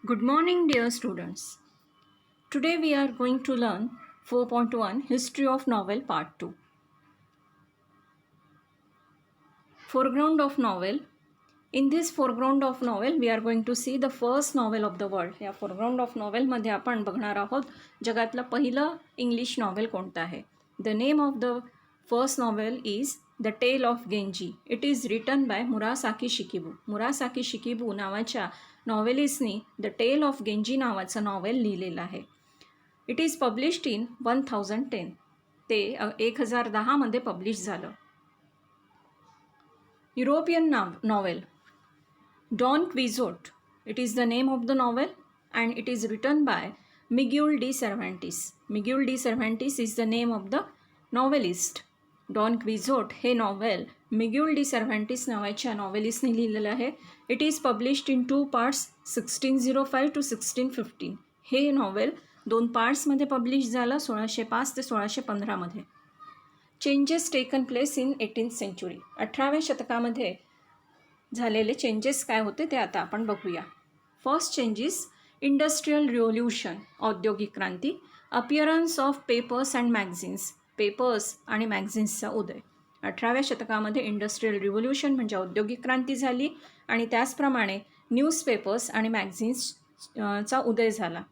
Good morning, dear students. Today we are going to learn 4.1 History of Novel Part 2. Foreground of novel. In this foreground of novel, we are going to see the first novel of the world. या foreground of novel मध्ये आपण बघणार आहोत जगातलं पहिलं English novel कोणतं आहे. The name of the first novel is The Tale of Genji. It is written by Murasaki Shikibu. मुरासाकी शिकिबू नावाच्या नॉवेलिस्टनी द टेल ऑफ गेंजी नावाचं नॉवेल लिहिलेलं आहे. It is published in 1010. ते 1010मध्ये पब्लिश झालं. European novel. Don Quixote. It is the name of the novel and it is written by Miguel de Cervantes. Miguel de Cervantes is the name of the novelist. Don Quixote हे novel मिग्युल D सर्व्हांटिस नावाच्या नॉवेलिस्टने लिहिलेलं आहे. It is published in 2 parts 1605 to 1615. हे novel 2 पार्ट्समध्ये publish झालं 1605 ते 1615मध्ये. Changes taken place in 18th century. 18व्या शतकामध्ये झालेले चेंजेस काय होते ते आता आपण बघूया. फर्स्ट चेंजेस इंडस्ट्रियल रिव्होल्युशन औद्योगिक क्रांती. Appearance of papers and magazines. Papers आणि मॅगझिन्सचा उदय. 18व्या शतकामध्ये इंडस्ट्रियल रिव्होल्युशन म्हणजे औद्योगिक क्रांती झाली आणि त्याचप्रमाणे न्यूजपेपर्स आणि मॅगझिन्सचा उदय झाला.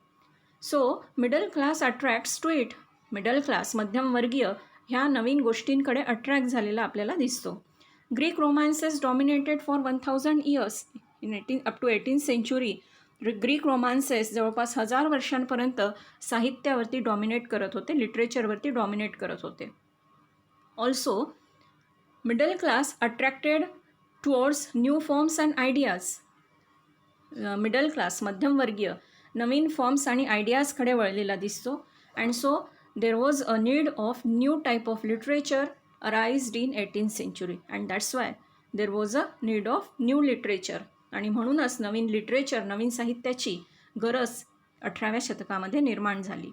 So middle class attracts to it. Middle class मध्यमवर्गीय ह्या नवीन गोष्टींकडे अट्रॅक्ट झालेला आपल्याला दिसतो. Greek romances dominated for 1000 years. Up to 18th century Greek romances जवळपास 1000 वर्षांपर्यंत साहित्यावरती डॉमिनेट करत होते, लिटरेचरवरती डॉमिनेट करत होते. Also middle class attracted towards new forms and ideas. Middle class मध्यमवर्गीय नवीन फॉर्म्स आणि आयडियाजकडे वळलेला दिसतो. And so there was a need of new type of literature arised in 18th century and that's Y there was a need of new literature. आणि म्हणूनच नवीन literature नवीन साहित्याची गरज 18व्या शतकामध्ये निर्माण झाली.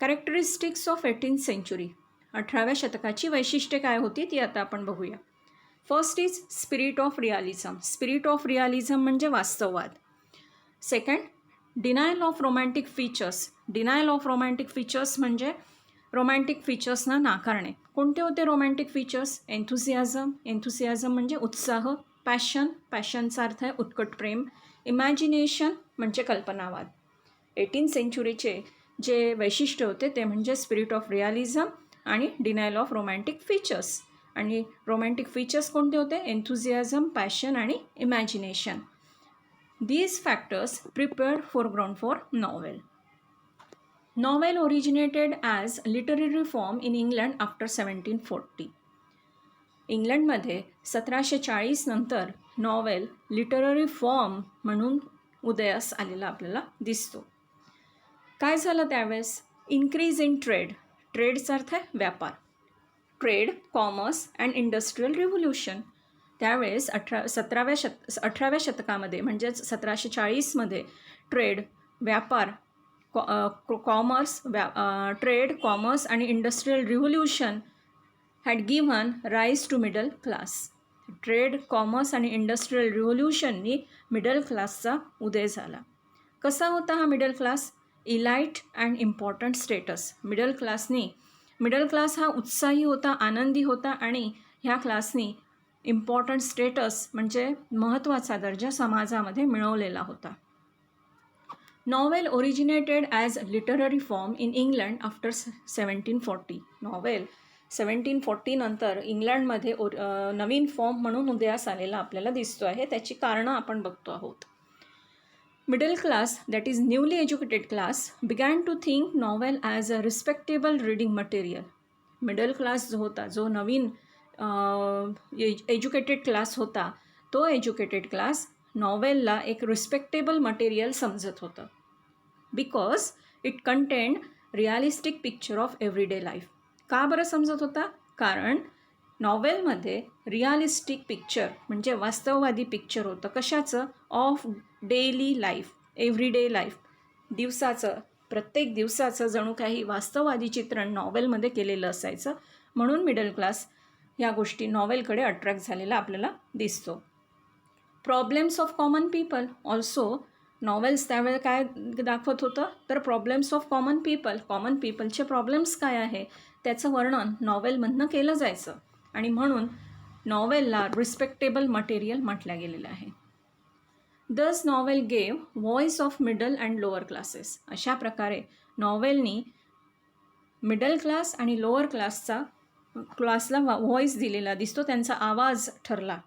Characteristics of 18th century. 18व्या शतकाची वैशिष्ट्ये काय होती ती आता आपण बघूया. First is spirit of realism. Spirit of realism म्हणजे वास्तववाद. Second denial of romantic features. Denial of romantic features म्हणजे रोमॅन्टिक फीचर्सना नाकारणे. कोणते होते रोमॅन्टिक फीचर्स? एन्थुसियाझम. एन्थुसियाझम म्हणजे उत्साह. पॅशन. पॅशनचा अर्थ आहे उत्कट प्रेम. इमॅजिनेशन म्हणजे कल्पनावाद. 18th centuryचे जे वैशिष्ट्य होते ते म्हणजे स्पिरिट ऑफ रियालिझम आणि डिनायल ऑफ रोमॅन्टिक फीचर्स. आणि रोमॅन्टिक फीचर्स कोणते होते? एन्थुसियाझम, पॅशन आणि imagination. These factors prepared foreground for novel. Novel originated as literary form in England after 1740. इंग्लंडमध्ये 1740 नंतर नॉवेल लिटररी फॉर्म म्हणून उदयास आलेला आपल्याला दिसतो. काय झालं त्यावेळेस? Increase in trade. ट्रेडचा अर्थ आहे व्यापार. Trade, commerce and industrial revolution. त्यावेळेस 18व्या शतकामध्ये म्हणजेच 1740मध्ये ट्रेड, व्यापार, कॉमर्स, ट्रेड, कॉमर्स आणि industrial revolution had given rise to middle class. Trade, commerce आणि इंडस्ट्रियल रिव्होल्युशननी मिडल क्लासचा उदय झाला. कसा होता हा middle class? Elite and important status. Middle class हा उत्साही होता, आनंदी होता आणि ह्या क्लासनी इम्पॉर्टंट स्टेटस म्हणजे महत्त्वाचा दर्जा समाजामध्ये मिळवलेला होता. Novel originated as literary form in England after 1740. Novel 1740 नंतर इंग्लंडमध्ये नवीन फॉर्म म्हणून उदयास आलेला आपल्याला दिसतो आहे. त्याची कारणं आपण बघतो आहोत. Middle class, that is newly educated class, began to think novel as a respectable reading material. Middle class जो होता, जो नवीन एज्युकेटेड क्लास होता, तो एज्युकेटेड क्लास नॉवेलला एक रिस्पेक्टेबल मटेरियल समजत होतं. Because it contained realistic picture of everyday life. का बरं समजत होता? कारण नॉवेलमध्ये रियालिस्टिक पिक्चर म्हणजे वास्तववादी पिक्चर होतं. कशाचं? Of daily life, everyday life. दिवसाचं, प्रत्येक दिवसाचं जणू काही वास्तववादी चित्रण नॉवेलमध्ये केलेलं असायचं. म्हणून मिडल क्लास ह्या गोष्टी नॉवेलकडे अट्रॅक्ट झालेला आपल्याला दिसतो. Problems of common people. Also novels त्यावेळेला काय दाखवत होतं तर प्रॉब्लेम्स ऑफ कॉमन पीपलचे प्रॉब्लेम्स काय आहे त्याचं वर्णन नॉवेलमधनं केलं जायचं आणि म्हणून नॉवेलला रिस्पेक्टेबल मटेरियल म्हटलं गेलेलं आहे. Thus novel gave voice of middle and lower classes. अशा प्रकारे नॉवेलनी मिडल क्लास आणि लोअर क्लासला व्हॉइस दिलेला दिसतो, त्यांचा आवाज ठरला.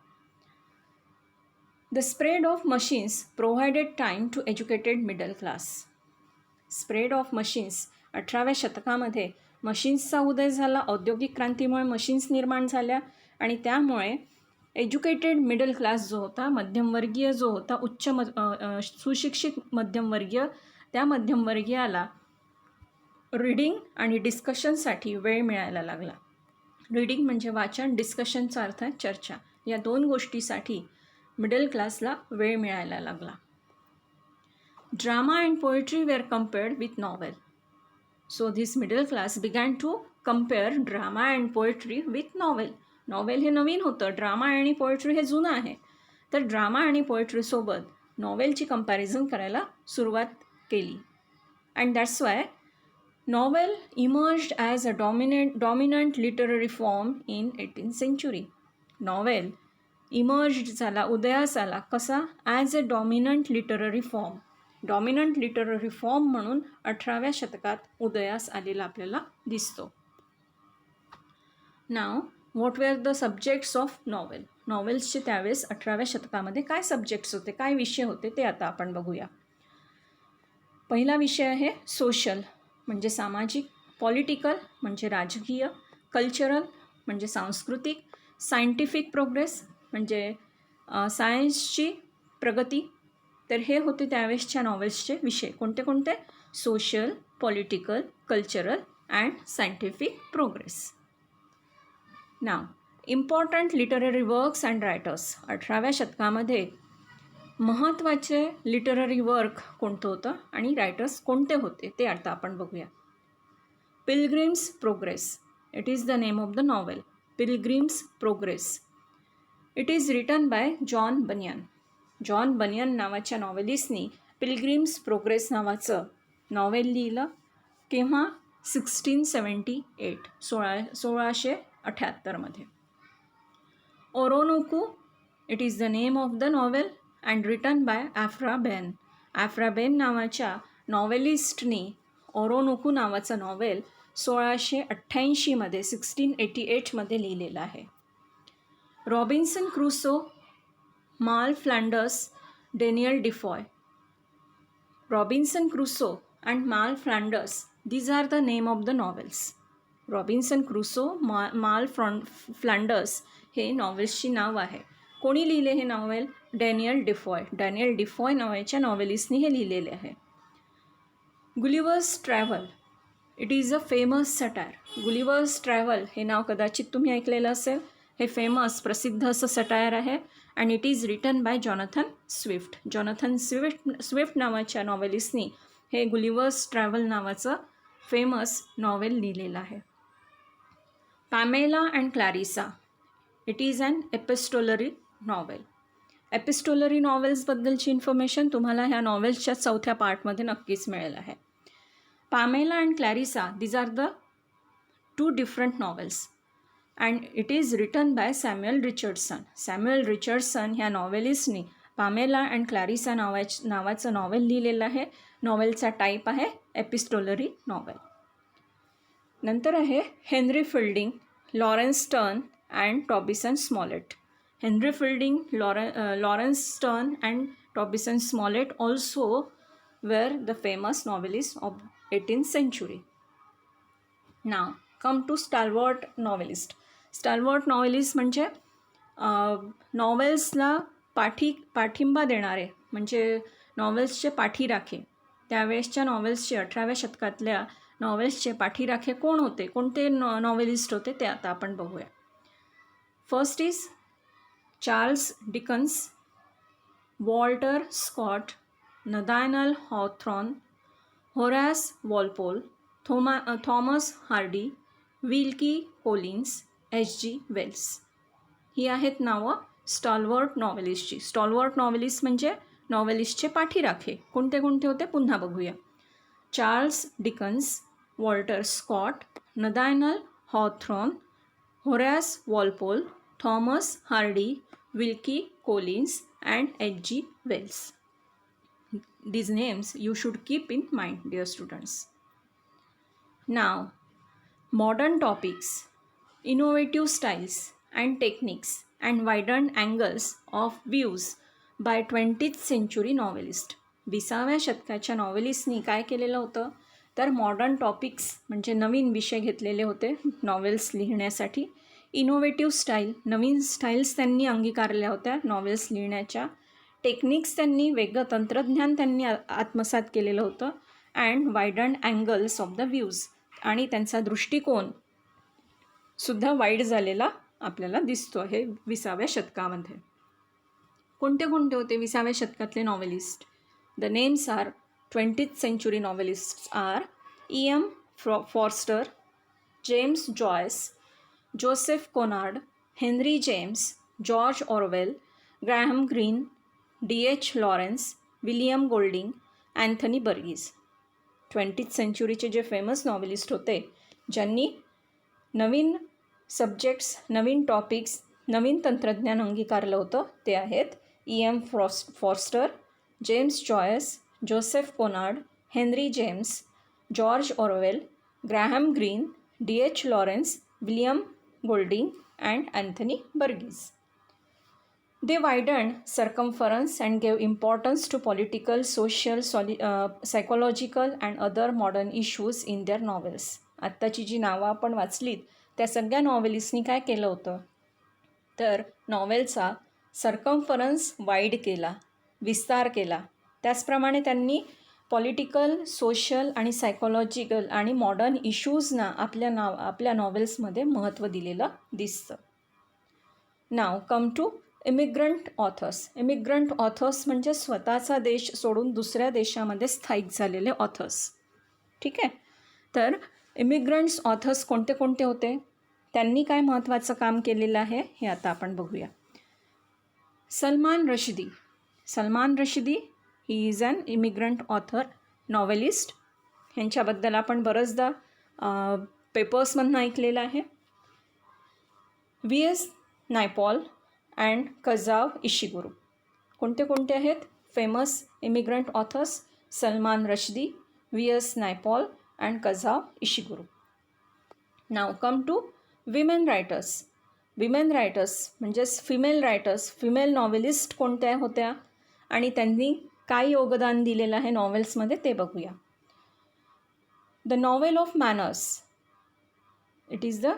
The spread of machines provided time to educated middle class. Spread of machines, 18व्या शतकामध्ये मशीन्सचा उदय झाला. औद्योगिक क्रांतीमुळे मशीन्स निर्माण झाल्या आणि त्यामुळे एज्युकेटेड मिडल क्लास जो होता, मध्यमवर्गीय जो होता, सुशिक्षित मध्यमवर्गीय, त्या मध्यमवर्गीयाला रीडिंग आणि डिस्कशनसाठी वेळ मिळायला लागला. रीडिंग म्हणजे वाचन, डिस्कशनचा अर्थ आहे चर्चा. या दोन गोष्टीसाठी मिडल क्लासला वेळ मिळायला लागला. Drama and poetry were compared with novel. So this middle class began to compare drama and poetry with novel. Novel हे नवीन होतं, ड्रामा आणि पोएट्री हे जुनं आहे. तर ड्रामा आणि पोएट्रीसोबत नॉवेलची कंपॅरिझन करायला सुरुवात केली. And that's why novel emerged as a dominant literary form in 18th century. Novel emerged झाला, उदयास आला. कसा? As a dominant literary form. Dominant literary form म्हणून 18व्या शतकात उदयास आलेला आपल्याला दिसतो. Now what were the subjects of novel. नॉवेल्सचे त्यावेळेस 18व्या शतकामध्ये काय सब्जेक्ट्स होते, काय विषय होते ते आता आपण बघूया. पहिला विषय आहे सोशल म्हणजे सामाजिक, पॉलिटिकल म्हणजे राजकीय, कल्चरल म्हणजे सांस्कृतिक, सायंटिफिक प्रोग्रेस म्हणजे सायन्सची प्रगती. तर हे होते त्यावेळेसच्या नॉवेल्सचे विषय. कोणते कोणते? Social, political, cultural and scientific progress. Now important literary works and writers. 18व्या शतकामध्ये महत्त्वाचे लिटररी वर्क कोणतं होतं आणि रायटर्स कोणते होते ते आता आपण बघूया. Pilgrim's progress. It is the name of the novel. Pilgrim's progress. It is written by John Bunyan. John Bunyan नावाच्या नॉवेलिस्टनी पिलग्रिम्स प्रोग्रेस नावाचं नॉवेल लिहिलं. केव्हा? 1678, 1678मध्ये. Oroonoko. It is the name of the novel and written by Aphra Behn. Aphra Behn नावाच्या नॉवेलिस्टनी Oroonoko नावाचं novel 1688मध्ये 1688मध्ये लिहिलेलं आहे. Robinson Crusoe, Moll Flanders, Daniel Defoe. Robinson Crusoe and Moll Flanders, these are the name of the novels. Robinson Crusoe, Moll Flanders हे नॉवेल्सची नाव आहे. कोणी लिहिले हे novel? Daniel Defoe. Daniel Defoe नावाच्या नॉवेलिस्टनी हे लिहिलेले आहे. Gulliver's travel. It is a famous satire. Gulliver's travel हे नाव कदाचित तुम्ही ऐकलेलं असेल. हे फेमस प्रसिद्ध असं सटायर आहे and it is written by Jonathan Swift. Jonathan Swift नावाच्या नॉवेलिस्टनी हे गुलिवर्स ट्रॅव्हल नावाचं फेमस नॉवेल लिहिलेलं आहे. Pamela and Clarissa. It is an epistolary novel. Epistolary नॉवेल्सबद्दलची इन्फॉर्मेशन तुम्हाला ह्या नॉवेल्सच्या 4थ्या पार्टमध्ये नक्कीच मिळेल आहे. Pamela and Clarissa, these are the 2 different novels and it is written by Samuel Richardson. Samuel Richardson ह्या नॉवेलिस्टनी पॅमेला अँड क्लॅरिसा नावाचं नॉवेल लिहिलेलं आहे. नॉवेलचा टाईप आहे एपिस्टोलरी नॉवेल. नंतर आहे Henry Fielding, Laurence Sterne and Tobias Smollett. Henry Fielding, Laurence Sterne and Tobias Smollett also were the famous novelists of 18th century. Now come to stalwart novelist. Stalwart novelist म्हणजे नॉवेल्सला पाठिंबा देणारे म्हणजे नॉवेल्सचे पाठीराखे. त्यावेळेसच्या नॉवेल्सचे 18व्या शतकातल्या नॉवेल्सचे पाठीराखे कोण होते, कोणते नॉवेलिस्ट होते ते आता आपण बघूया. First is Charles Dickens, Walter Scott, Nathaniel Hawthorne, Horace Walpole, Thomas Hardy, Wilkie Collins, H.G. Wells. ही आहेत नावं स्टॉलवर्ट नॉवेलिस्टची. स्टॉलवर्ट नॉवेलिस्ट म्हणजे नॉवेलिस्टचे पाठीराखे कोणते कोणते होते पुन्हा बघूया. Charles Dickens, Walter Scott, Nathaniel Hawthorne, Horace Walpole, Thomas Hardy, Wilkie Collins and H.G. Wells. These names you should keep in mind, dear students. Now, modern topics, innovative styles and techniques and widened angles of views by 20th century novelist. 20व्या शतकाच्या नॉवेलिस्टनी काय केलेलं होतं तर modern topics म्हणजे नवीन विषय घेतलेले होते novels लिहिण्यासाठी. इनोव्हेटिव्ह स्टाईल, नवीन स्टाईल्स त्यांनी अंगीकारल्या होत्या नॉवेल्स लिहिण्याच्या. टेक्निक्स त्यांनी, वेगळं तंत्रज्ञान त्यांनी आत्मसात केलेलं होतं. And widened angles of the views, आणि त्यांचा दृष्टिकोन सुद्धा वाईड झालेला आपल्याला दिसतो आहे 20व्या शतकामध्ये. कोणते कोणते होते 20व्या शतकातले novelist? The names are 20th century novelists are E.M. Forster, James Joyce, Joseph Conrad, Henry James, George Orwell, Graham Greene, D.H. Lawrence, William Golding, Anthony Burgess. 20th centuryचे जे फेमस नॉवेलिस्ट होते ज्यांनी नवीन सब्जेक्ट्स, नवीन टॉपिक्स, नवीन तंत्रज्ञान अंगीकारलं होतं ते आहेत E.M. Forster, James Joyce, Joseph Conrad, Henry James, George Orwell, Graham Greene, D.H. Lawrence, William Golding and Anthony Burgess. They widened circumference and gave importance to political, social, psychological and other modern issues in their novels. आत्ताची जी नावं आपण वाचलीत त्या सगळ्या नॉवेलिस्टनी काय केलं होतं तर नॉवेलचा circumference wide केला, विस्तार केला. त्याचप्रमाणे त्यांनी पॉलिटिकल, सोशल आणि सायकोलॉजिकल आणि मॉडर्न इश्यूजना आपल्या नॉवेल्समध्ये महत्त्व दिलेलं दिसतं. Now come to immigrant authors. Immigrant authors म्हणजे स्वतःचा देश सोडून दुसऱ्या देशामध्ये स्थायिक झालेले ऑथर्स. ठीक आहे. तर इमिग्रंट्स ऑथर्स कोणते कोणते होते, त्यांनी काय महत्त्वाचं काम केलेलं आहे हे आता आपण बघूया. Salman Rushdie. Salman Rushdie he is an immigrant author, novelist. ह्यांच्याबद्दल आपण बरंचदा पेपर्समधून ऐकलेलं आहे. V.S. Naipaul and Kazuo Ishiguro. कोणते कोणते आहेत famous immigrant authors? Salman Rushdie, V.S. Naipaul and Kazuo Ishiguro. Now come to women writers. Women writers म्हणजेच फिमेल रायटर्स, फिमेल नॉवेलिस्ट कोणत्या होत्या आणि त्यांनी काय योगदान दिलेलं आहे नॉवेल्समध्ये ते बघूया. The novel of manners. It is the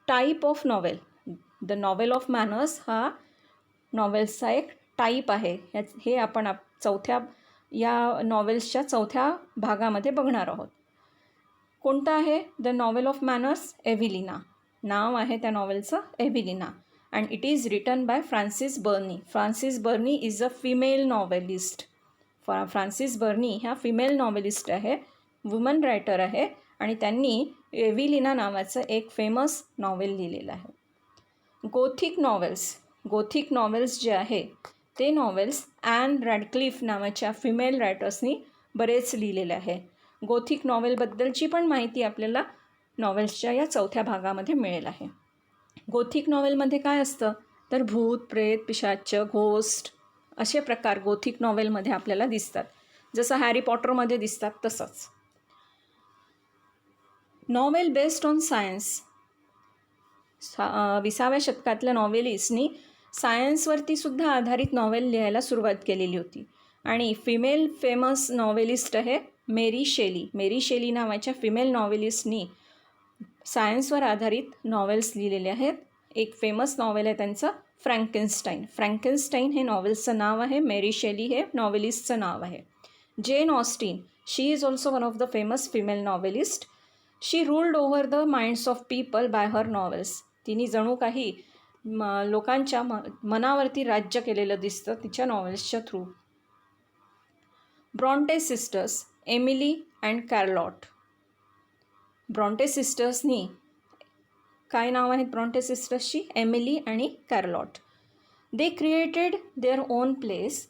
type of novel. The novel of manners हा नॉवेल्सचा एक टाईप आहे. हे आपण या नॉवेल्सच्या चौथ्या भागामध्ये बघणार आहोत. कोणतं आहे the novel of manners? Evelina. नाव आहे त्या नॉवेलचं Evelina. And it is written by Frances Burney. Frances Burney is a female novelist. Frances Burney ह्या फिमेल नॉवेलिस्ट आहे, वुमन रायटर आहे आणि त्यांनी एव्हिलिना नावाचं एक फेमस नॉवेल लिहिलेलं आहे. Gothic novels. गोथिक नॉवेल्स जे आहे ते नॉवेल्स ॲन रॅडक्लिफ नावाच्या फिमेल रायटर्सनी बरेच लिहिलेले आहे. गोथिक नॉवेलबद्दलची पण माहिती आपल्याला नॉवेल्सच्या या चौथ्या भागामध्ये मिळेल आहे. गोथिक नॉवेलमध्ये काय असतं तर भूत, प्रेत, पिशाच, घोस्ट असे प्रकार गोथिक नॉवेलमध्ये आपल्याला दिसतात. जसं हॅरी पॉटरमध्ये दिसतात तसंच. Novel based on science. 20व्या शतकातल्या नॉवेलिस्टनी सायन्सवरती सुद्धा आधारित नॉवेल लिहायला सुरुवात केलेली होती. आणि फिमेल फेमस नॉवेलिस्ट आहे मेरी शेली. मेरी शेली नावाच्या फिमेल नॉवेलिस्टनी सायन्सवर आधारित नॉवेल्स लिहिलेले आहेत. एक फेमस नॉवेल आहे त्यांचं फ्रँकेनस्टाईन. फ्रँकेनस्टाईन हे नॉवेल्सचं नाव आहे. मेरी शेली हे नॉवेलिस्टचं नाव आहे. Jane Austen, she is also one of the famous female novelist. She ruled over the minds of people by her novels. तिने जणू काही लोकांच्या मनावरती राज्य केलेलं दिसतं तिच्या नॉवेल्सच्या through. Bronte sisters, Emily and Charlotte. Bronte सिस्टर्सनी काय नाव आहेत ब्रॉन्टे सिस्टर्सची? एमिली आणि Charlotte. They created their own place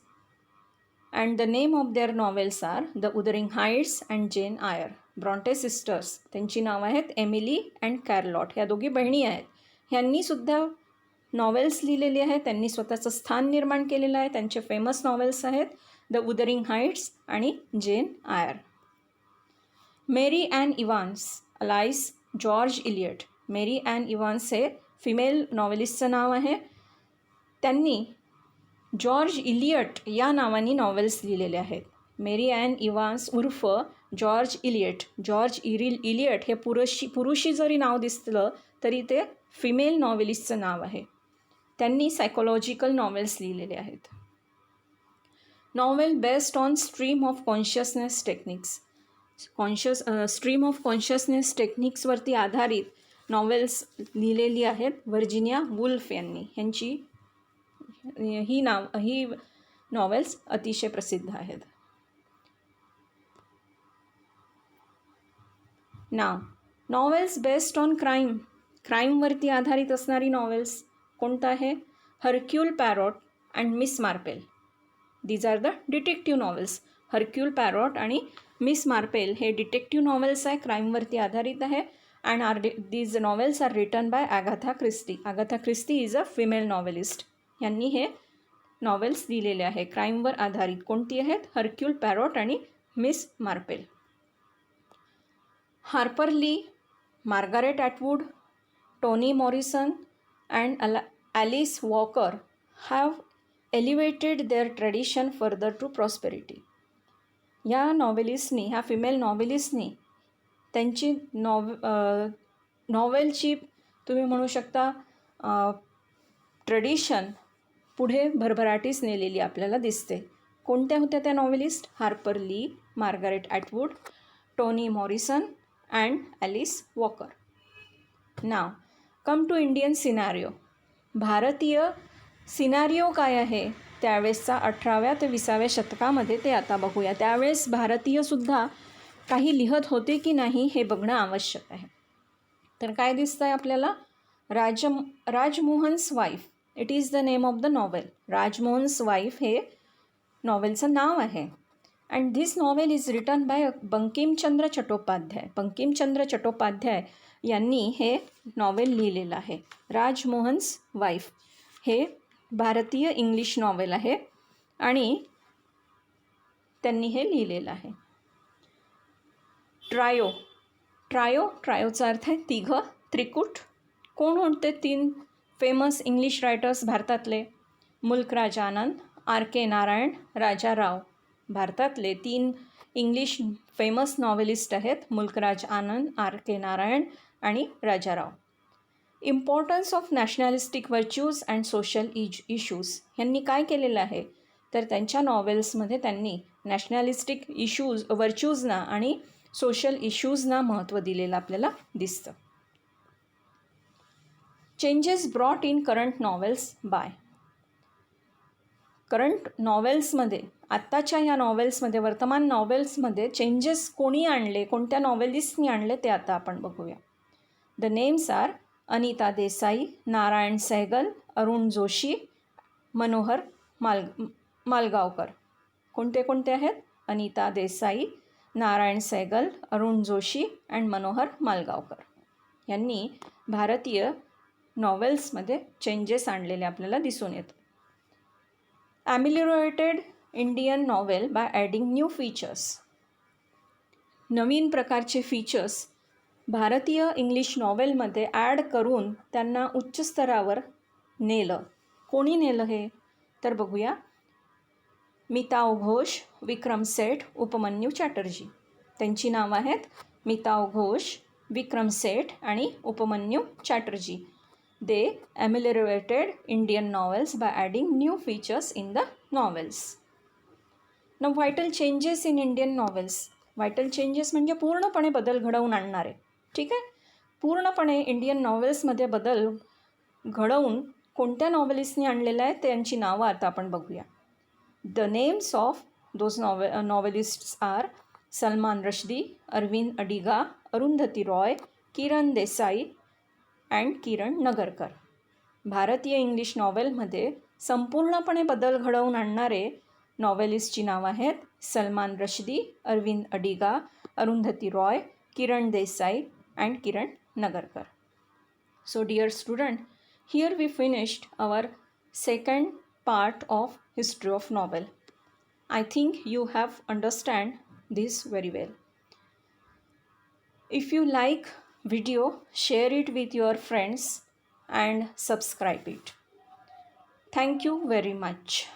and the name of their novels are the Wuthering Heights and Jane Eyre. Brontë sisters, त्यांची नावं आहेत एमिली अँड कॅरलॉट. ह्या दोघी बहिणी आहेत. ह्यांनीसुद्धा नॉवेल्स लिहिलेली आहेत. त्यांनी स्वतःचं स्थान निर्माण केलेलं आहे. त्यांचे फेमस नॉवेल्स आहेत द उदरिंग हाईट्स आणि Jane Eyre. Mary Ann Evans alias George Eliot. Mary Ann Evans हे फिमेल नॉवेलिस्टचं नाव आहे. त्यांनी जॉर्ज इलियट या नावाने नॉवेल्स लिहिलेले आहेत. मेरी ॲन इव्हान्स उर्फ जॉर्ज इलियट. जॉर्ज इलियट हे पुरुषी जरी नाव दिसलं तरी ते फिमेल नॉवेलिस्टचं नाव आहे. त्यांनी सायकोलॉजिकल नॉवेल्स लिहिलेले आहेत. Novel based on stream of consciousness techniques. Stream of consciousness टेक्निक्सवरती आधारित नॉवेल्स लिहिलेली आहेत व्हर्जिनिया वुल्फ यांनी. ह्यांची ही नॉवेल्स अतिशय प्रसिद्ध आहेत. Now novels based on crime. क्राईमवरती आधारित असणारी नॉवेल्स कोणतं आहे? Hercule Poirot and Miss Marple. These are the detective novels. Hercule Poirot आणि मिस मार्पेल हे डिटेक्टिव्ह नॉवेल्स आहे, क्राईमवरती आधारित आहे. And these novels are written by Agatha Christie. Agatha Christie is a female novelist. यांनी हे नॉवेल्स लिहिलेले आहे क्राईमवर आधारित. कोणती आहेत? हर्क्यूल पॅरोट आणि Miss Marple. Harper Lee, Margaret Atwood, Toni Morrison and Alice Walker have elevated their tradition further to prosperity. या नॉवेलिस्टनी, ह्या फिमेल नॉवेलिस्टनी त्यांची नॉवेलची तुम्ही म्हणू शकता ट्रेडिशन पुढे भरभराटीस नेलेली आपल्याला दिसते. कोणत्या होत्या त्या novelist? Harper Lee, Margaret Atwood, Toni Morrison and Alice Walker. Now come to Indian scenario. भारतीय सिनारिओ काय आहे त्यावेळेसचा 18व्या ते 20व्या शतकामध्ये ते आता बघूया. त्यावेळेस भारतीयसुद्धा काही लिहत होते की नाही हे बघणं आवश्यक आहे. तर काय दिसतं आहे आपल्याला? Rajmohan's wife. It is the name of the novel. Rajmohan's wife हे नॉवेलचं नाव आहे. And this novel is written bye Bankimchandra Chattopadhyay. Bankimchandra Chattopadhyay यांनी हे नॉवेल लिहिलेलं आहे. राजमोहन्स वाईफ हे भारतीय इंग्लिश नॉवेल आहे आणि त्यांनी हे लिहिलेलं आहे. ट्रायोचा अर्थ आहे तिघं, त्रिकूट. कोण होते 3 फेमस इंग्लिश रायटर्स भारतातले? Mulk Raj Anand, R K Narayan, Raja Rao. भारतातले 3 इंग्लिश फेमस नॉवेलिस्ट आहेत मुल्कराज आनंद, आर के नारायण आणि Raja Rao. Importance of nationalistic virtues and social issues. ह्यांनी काय केलेलं आहे तर त्यांच्या नॉवेल्समध्ये त्यांनी नॅशनॅलिस्टिक व्हर्च्यूजना आणि सोशल इश्यूजना महत्त्व दिलेलं आपल्याला दिसतं. Changes brought in current novels by. Current नॉवेल्समध्ये, आत्ताच्या ह्या नॉवेल्समध्ये, वर्तमान नॉवेल्समध्ये चेंजेस कोणी आणले, कोणत्या नॉवेलिस्टनी आणले ते आता आपण बघूया. The names are Anita Desai, Narayan Sahgal, Arun Joshi, Manohar Malgaonkar. कोणते कोणते आहेत? अनिता देसाई, नारायण सहगल, अरुण जोशी अँड मनोहर मालगावकर. यांनी भारतीय नॉवेल्समध्ये चेंजेस आणलेले आपल्याला दिसून येतात. Ameliorated Indian novel by adding new features. नवीन प्रकारचे फीचर्स भारतीय इंग्लिश नॉवेलमध्ये ॲड करून त्यांना उच्च स्तरावर नेलं. कोणी नेलं हे तर बघूया. मिताव घोष, विक्रम सेठ, उपमन्यू चॅटर्जी. त्यांची नावं आहेत मिताव घोष, विक्रम सेठ आणि Upmanyu Chatterjee. They ameliorated Indian novels by adding new features in the novels. Now vital changes in Indian novels. Vital changes म्हणजे पूर्णपणे बदल घडवून आणणारे. ठीक आहे? पूर्णपणे इंडियन नॉवेल्समध्ये बदल घडवून कोणत्या नॉवेलिस्टनी आणलेलं आहे त्यांची नावं आता आपण बघूया. The names of those novelists are Salman Rushdie, Aravind Adiga, Arundhati Roy, Kiran Desai and Kiran Nagarkar. भारतीय इंग्लिश नॉवेलमध्ये संपूर्णपणे बदल घडवून आणणारे नॉवेलिस्टची नावं आहेत Salman Rushdie, Aravind Adiga, Arundhati Roy, Kiran Desai and Kiran Nagarkar. So dear student, here we finished our second part of history of novel. I think you have understand this very well. If you like video, share it with your friends and subscribe it. Thank you very much.